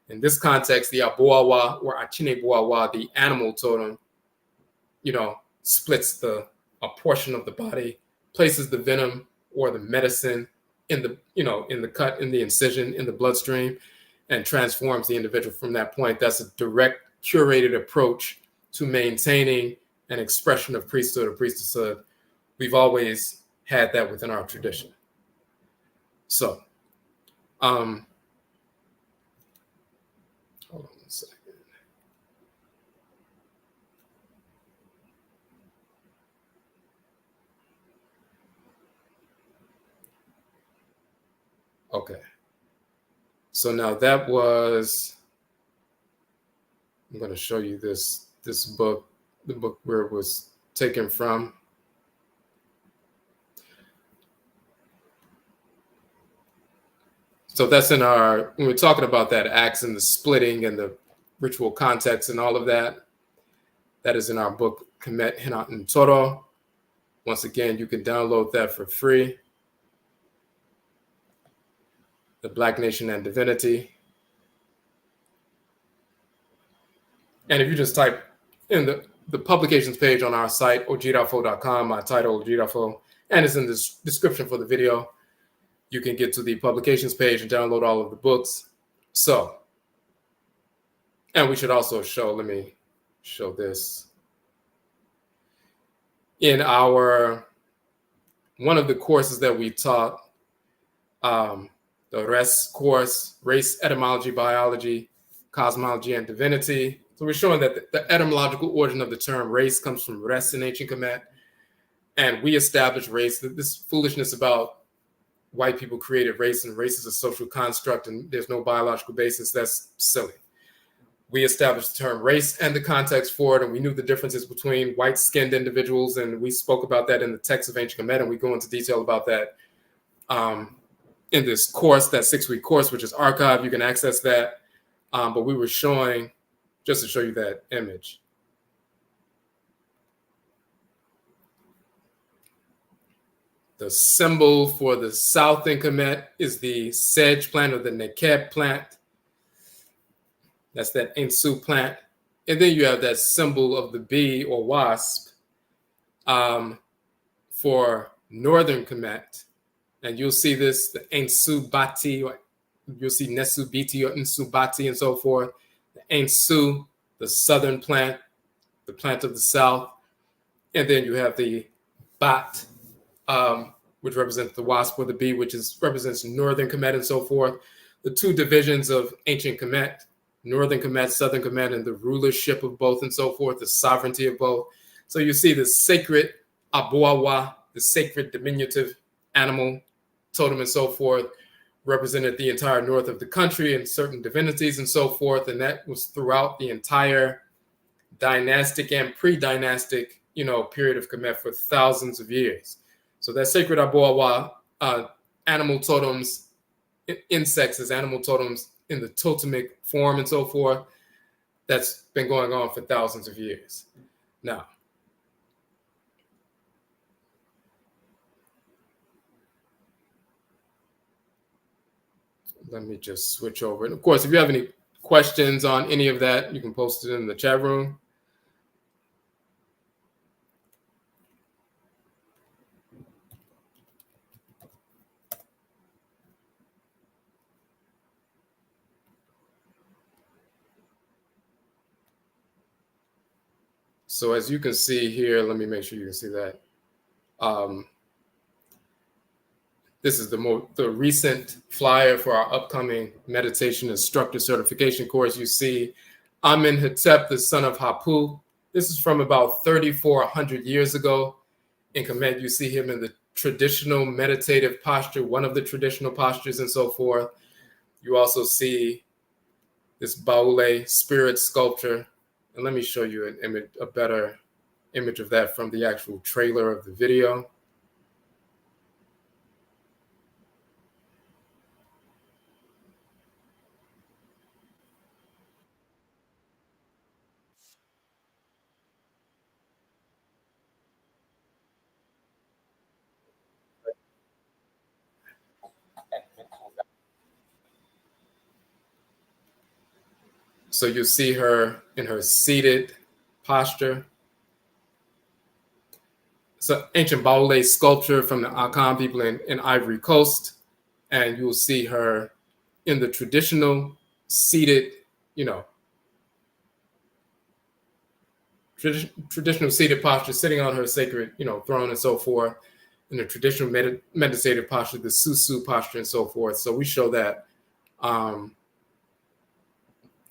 In this context, the ABOAWA or akyeneboa, the animal totem, splits a portion of the body, places the venom or the medicine in the cut, in the incision, in the bloodstream, and transforms the individual from that point. That's a direct, curated approach to maintaining an expression of priesthood or priestesshood. We've always had that within our tradition. So, hold on a second. Okay. So now that was, I'm going to show you this book, the book where it was taken from. So that's in our, when we're talking about that axe and the splitting and the ritual context and all of that, that is in our book, Kemet Hinat and Toro. Once again, you can download that for free. The Black Nation and Divinity. And if you just type in the publications page on our site, odwirafo.com, my title, Odwirafo, and it's in the description for the video, you can get to the publications page and download all of the books. So, and we should also show, let me show this. In our, one of the courses that we taught, the RES course, Race, Etymology, Biology, Cosmology, and Divinity. So we're showing that the etymological origin of the term race comes from res in ancient Kemet. And we established race, this foolishness about white people created race and race is a social construct and there's no biological basis, that's silly. We established the term race and the context for it, and we knew the differences between white-skinned individuals, and we spoke about that in the text of ancient Kemet, and we go into detail about that in this course, that 6-week course, which is archived. You can access that. But we were showing, just to show you that image. The symbol for the south in Kemet is the sedge plant or the nekeb plant. That's that Insusuw plant. And then you have that symbol of the bee or wasp for northern Kemet. And you'll see this, the Insusuw bati, or you'll see Nesu biti or Insusuw bati and so forth. The Insusuw, the southern plant, the plant of the south. And then you have the bat, which represents the wasp or the bee, which represents northern Kemet and so forth. The two divisions of ancient Kemet, northern Kemet, southern Kemet, and the rulership of both and so forth, the sovereignty of both. So you see the sacred ABOAWA, the sacred diminutive animal, totem and so forth, represented the entire north of the country and certain divinities and so forth. And that was throughout the entire dynastic and pre-dynastic, period of Kemet for thousands of years. So that sacred ABOAWA, animal totems, insects as animal totems in the totemic form and so forth, that's been going on for thousands of years. Now, let me just switch over. And of course, if you have any questions on any of that, you can post it in the chat room. So as you can see here, let me make sure you can see that. This is the recent flyer for our upcoming meditation instructor certification course. You see Amenhotep, the son of Hapu. This is from about 3,400 years ago. In Kemet, you see him in the traditional meditative posture, one of the traditional postures and so forth. You also see this ABOAWA spirit sculpture. And let me show you an image, a better image of that from the actual trailer of the video. So you see her in her seated posture. It's an ancient ABOAWA sculpture from the Akan people in Ivory Coast. And you'll see her in the traditional seated, traditional seated posture, sitting on her sacred, throne and so forth, in the traditional meditative posture, the Susuw posture and so forth. So we show that.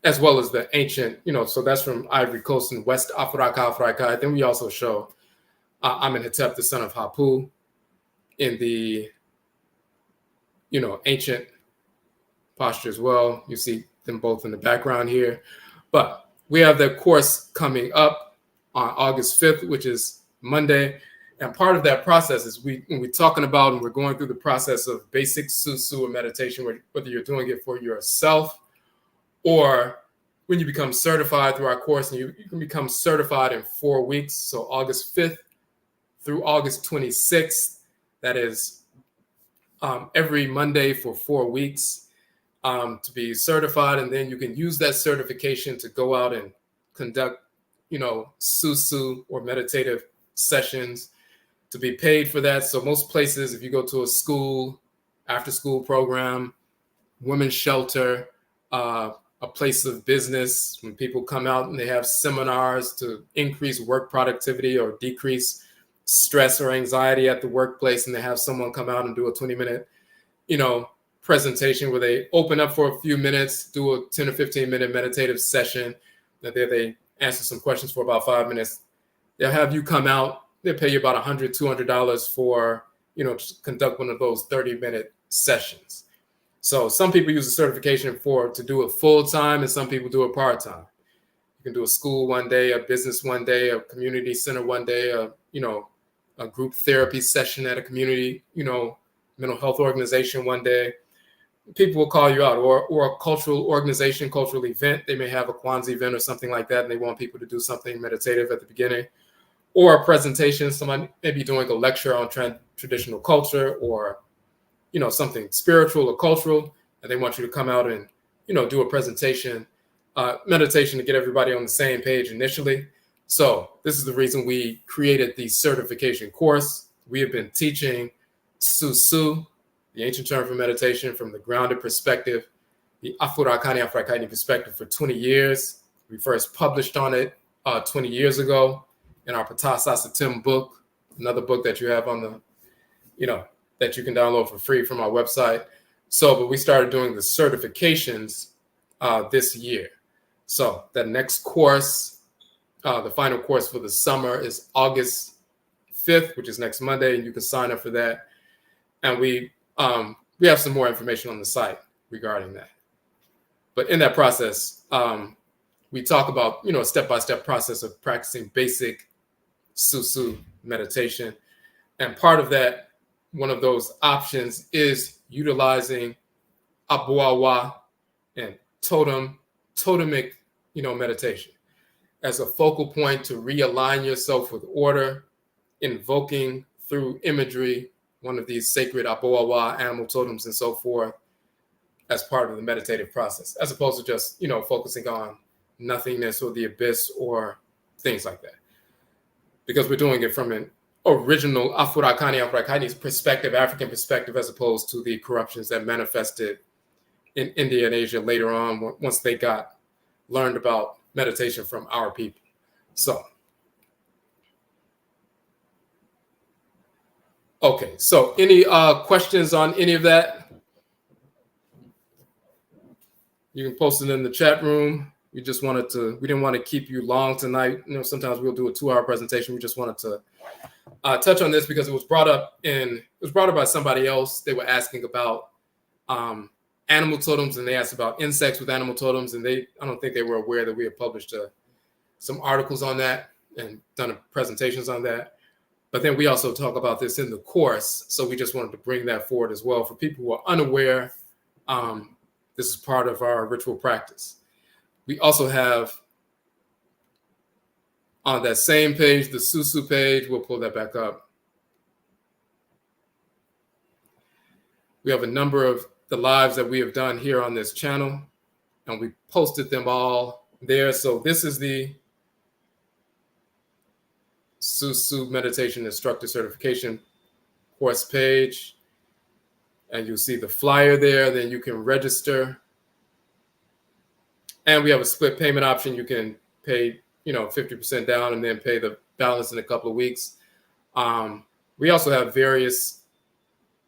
As well as the ancient, so that's from Ivory Coast and West Afuraka, Afuraitkait. Then we also show Amenhotep, the son of Hapu, in the, ancient posture as well. You see them both in the background here. But we have the course coming up on August 5th, which is Monday. And part of that process is when we're talking about and we're going through the process of basic Susuw meditation, whether you're doing it for yourself or when you become certified through our course, and you can become certified in 4 weeks. So August 5th through August 26th, that is every Monday for 4 weeks to be certified. And then you can use that certification to go out and conduct, Susuw or meditative sessions to be paid for that. So most places, if you go to a school, after school program, women's shelter, a place of business, when people come out and they have seminars to increase work productivity or decrease stress or anxiety at the workplace, and they have someone come out and do a 20-minute, presentation where they open up for a few minutes, do a 10 or 15-minute meditative session, that they answer some questions for about 5 minutes. They'll have you come out. They'll pay you about $100, $200 for, to conduct one of those 30-minute sessions. So some people use the certification to do it full time, and some people do it part time. You can do a school one day, a business one day, a community center one day, a group therapy session at a community, mental health organization one day. People will call you out, or a cultural organization, cultural event. They may have a Kwanzaa event or something like that, and they want people to do something meditative at the beginning. Or a presentation, someone may be doing a lecture on traditional culture or, something spiritual or cultural, and they want you to come out and, do a presentation, meditation to get everybody on the same page initially. So this is the reason we created the certification course. We have been teaching Susuw, the ancient term for meditation, from the grounded perspective, the Afurakani, Afuraitkaitnit perspective for 20 years. We first published on it 20 years ago in our Patah Sasatim book, another book that you have on the, that you can download for free from our website. But we started doing the certifications this year. So the next course, the final course for the summer, is August 5th, which is next Monday, and you can sign up for that. And we have some more information on the site regarding that. But in that process, we talk about, a step-by-step process of practicing basic Susuw meditation. And part of that, one of those options is utilizing ABOAWA and Totemic, meditation as a focal point to realign yourself with order, invoking through imagery one of these sacred ABOAWA, animal totems, and so forth, as part of the meditative process, as opposed to just, focusing on nothingness or the abyss or things like that. Because we're doing it from an original Afurakani, Afuraitkaitnit perspective, African perspective, as opposed to the corruptions that manifested in India and Asia later on, once they learned about meditation from our people. So, okay, so any questions on any of that? You can post it in the chat room. We didn't want to keep you long tonight. Sometimes we'll do a 2-hour presentation. We just wanted to touch on this because it was brought up by somebody else. They were asking about animal totems, and they asked about insects with animal totems, and I don't think they were aware that we had published some articles on that and done presentations on that. But then we also talk about this in the course, so we just wanted to bring that forward as well for people who are unaware. This is part of our ritual practice. We also have on that same page, the Susuw page, we'll pull that back up. We have a number of the lives that we have done here on this channel, and we posted them all there. So this is the Susuw Meditation Instructor Certification course page, and you'll see the flyer there. Then you can register. And we have a split payment option. You can pay, 50% down and then pay the balance in a couple of weeks. We also have various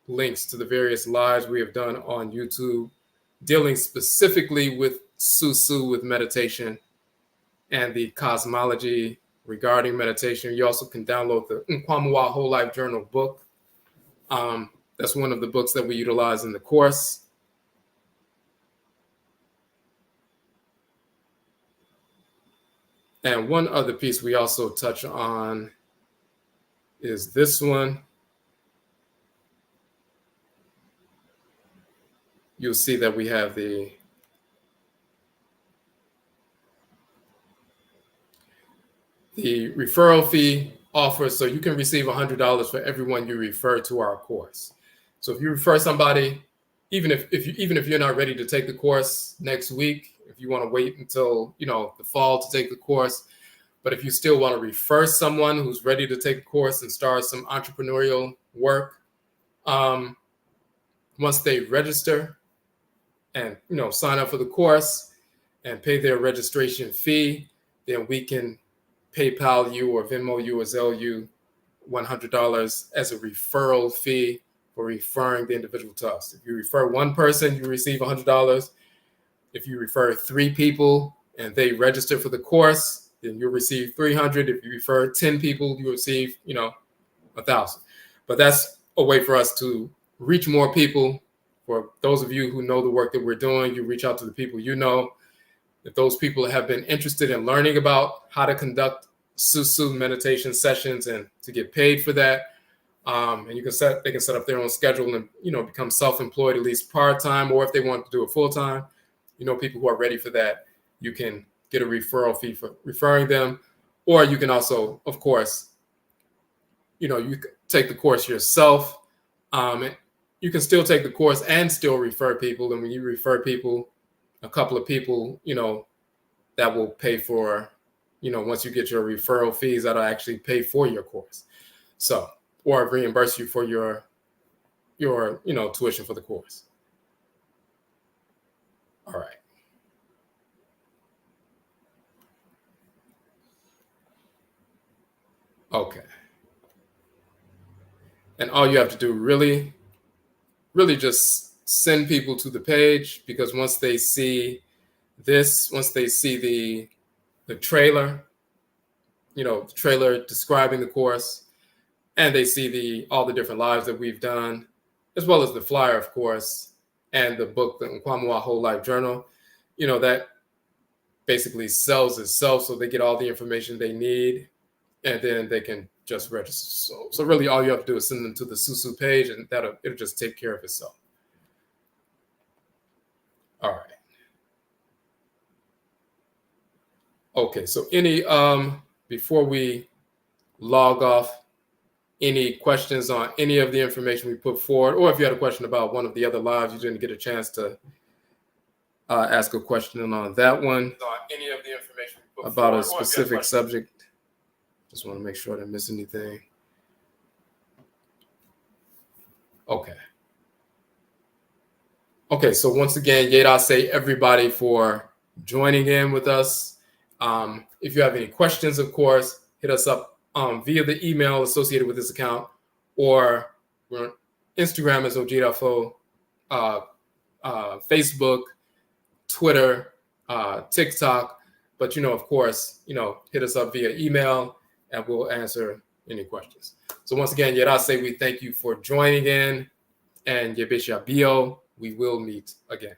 links to the various lives we have done on YouTube dealing specifically with Susuw, with meditation and the cosmology regarding meditation. You also can download the Nkwamuwa Whole Life Journal book. That's one of the books that we utilize in the course. And one other piece we also touch on is this one. You'll see that we have the referral fee offer. So you can receive $100 for everyone you refer to our course. So if you refer somebody, even if you're not ready to take the course next week, if you want to wait until the fall to take the course, but if you still want to refer someone who's ready to take the course and start some entrepreneurial work, once they register and sign up for the course and pay their registration fee, then we can PayPal you or Venmo you or Zelle you $100 as a referral fee for referring the individual to us. If you refer one person, you receive $100. If you refer 3 people and they register for the course, then you'll receive $300. If you refer 10 people, you receive, $1,000. But that's a way for us to reach more people. For those of you who know the work that we're doing, you reach out to the people you know. If those people have been interested in learning about how to conduct Susuw meditation sessions and to get paid for that, and they can set up their own schedule and become self-employed at least part-time, or if they want to do it full-time, people who are ready for that, you can get a referral fee for referring them. Or you can also, of course, you can take the course yourself. You can still take the course and still refer people. And when you refer people, a couple of people, that will pay for, once you get your referral fees, that'll actually pay for your course. So, or reimburse you for your tuition for the course. All right. Okay. And all you have to do really just send people to the page, because once they see this, once they see the trailer, the trailer describing the course, and they see all the different lives that we've done, as well as the flyer, of course, and the book, the Nkwamoa Whole Life Journal, that basically sells itself. So they get all the information they need, and then they can just register. So really all you have to do is send them to the Susuw page, and it'll just take care of itself. All right. Okay, so before we log off, any questions on any of the information we put forward, or if you had a question about one of the other lives, you didn't get a chance to ask a question on that one, any of the information we put about forward, a specific subject. Just want to make sure I didn't miss anything. Okay, so once again, Yedase everybody for joining in with us. If you have any questions, of course, hit us up via the email associated with this account, or we're on Instagram as Odwirafo, Facebook, Twitter, TikTok. But, of course, hit us up via email and we'll answer any questions. So once again, Yedase, we thank you for joining in, and Yebesha Bio, we will meet again.